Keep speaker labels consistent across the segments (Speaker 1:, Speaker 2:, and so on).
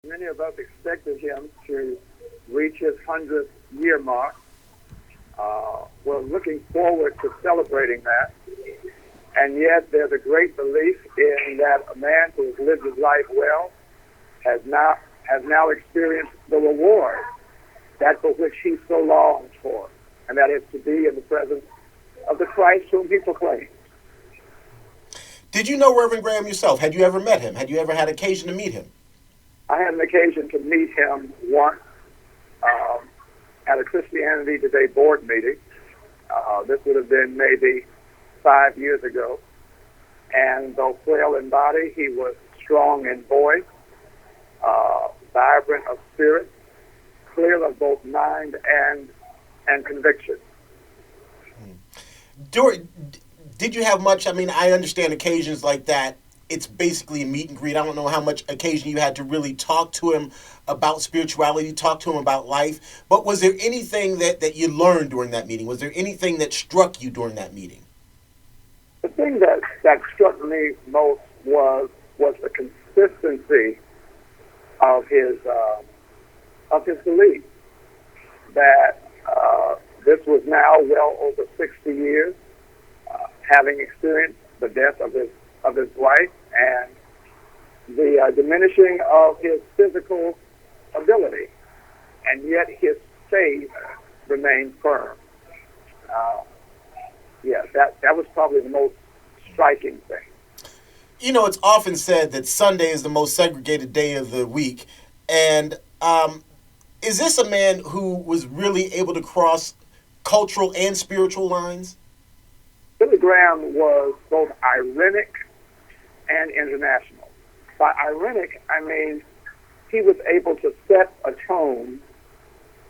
Speaker 1: many of us expected him to reach his 100th year mark. We're looking forward to celebrating that. And yet there's a great belief in that a man who has lived his life well has now experienced the reward, that for which he so longs for, and that is to be in the presence of the Christ whom he proclaims.
Speaker 2: Did you know Reverend Graham yourself? Had you ever met him? Had you ever had occasion to meet him?
Speaker 1: I had an occasion to meet him once at a Christianity Today board meeting. This would have been maybe 5 years ago. And though frail in body, he was strong in voice, vibrant of spirit, clear of both mind and conviction.
Speaker 2: Did you have much? I mean, I understand occasions like that. It's basically a meet and greet. I don't know how much occasion you had to really talk to him about spirituality, talk to him about life. But was there anything that you learned during that meeting? Was there anything that struck you during that meeting?
Speaker 1: The thing that struck me most was the consistency of his belief that this was now well over 60 years, having experienced the death of his wife and the diminishing of his physical ability, and yet his faith remained firm. That was probably the most striking thing.
Speaker 2: You know, it's often said that Sunday is the most segregated day of the week. And is this a man who was really able to cross cultural and spiritual lines?
Speaker 1: Billy Graham was both ironic and international. By ironic, I mean he was able to set a tone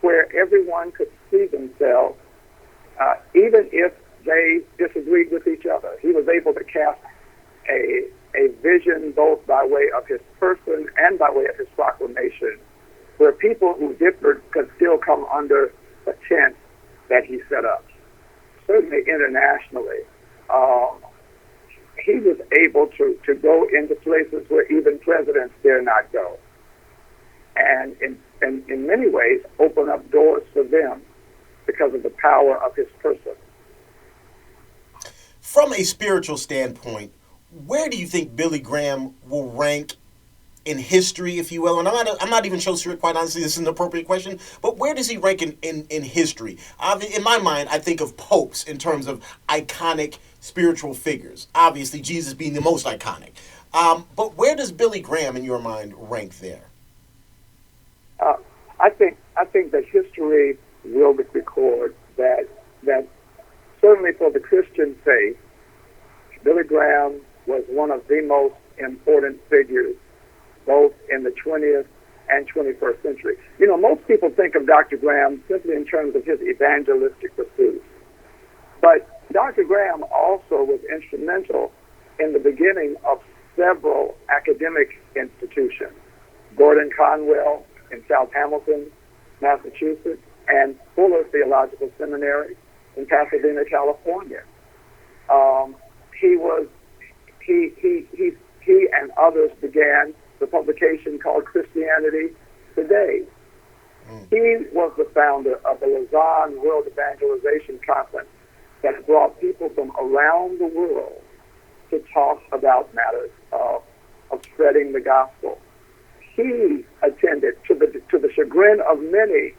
Speaker 1: where everyone could see themselves, even if they disagreed with each other. He was able to cast a vision both by way of his person and by way of his proclamation, where people who differed could still come under the tent that he set up. Certainly internationally, he was able to go into places where even presidents dare not go, and in many ways open up doors for them because of the power of his person.
Speaker 2: From a spiritual standpoint, where do you think Billy Graham will rank in history, if you will? And I'm not even sure, quite honestly, this is an appropriate question, but where does he rank in history? In my mind, I think of popes in terms of iconic spiritual figures. Obviously, Jesus being the most iconic. But where does Billy Graham, in your mind, rank there?
Speaker 1: I think that history will record that certainly for the Christian faith, Billy Graham was one of the most important figures both in the 20th and 21st century. You know, most people think of Dr. Graham simply in terms of his evangelistic pursuits. But Dr. Graham also was instrumental in the beginning of several academic institutions. Gordon Conwell in South Hamilton, Massachusetts, and Fuller Theological Seminary in Pasadena, California. He and others began the publication called Christianity Today. He was the founder of the Lausanne World Evangelization Conference that brought people from around the world to talk about matters of spreading the gospel. He attended, to the chagrin of many,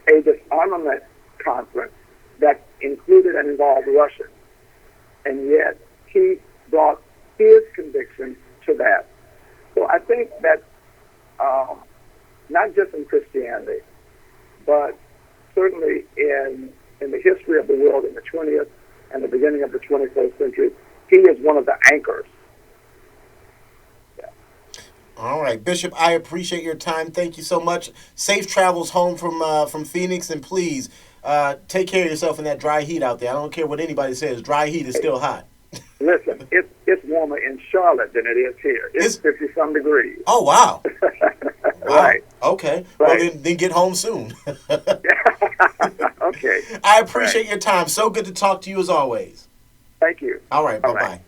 Speaker 1: a disarmament conference that included and involved Russians. And yet he brought his conviction to that. So I think that not just in Christianity, but certainly in the history of the world in the 20th and the beginning of the 21st century, he is one of the anchors. Yeah.
Speaker 2: All right, Bishop, I appreciate your time. Thank you so much. Safe travels home from Phoenix, and please take care of yourself in that dry heat out there. I don't care what anybody says. Dry heat is still hot.
Speaker 1: Listen, it's warmer in Charlotte than it is here. It's 50-some degrees.
Speaker 2: Oh, wow.
Speaker 1: Right.
Speaker 2: Okay.
Speaker 1: Right.
Speaker 2: Well, then get home soon.
Speaker 1: Okay.
Speaker 2: I appreciate your time. So good to talk to you as always.
Speaker 1: Thank you.
Speaker 2: All right.
Speaker 1: All
Speaker 2: Bye-bye.
Speaker 1: right.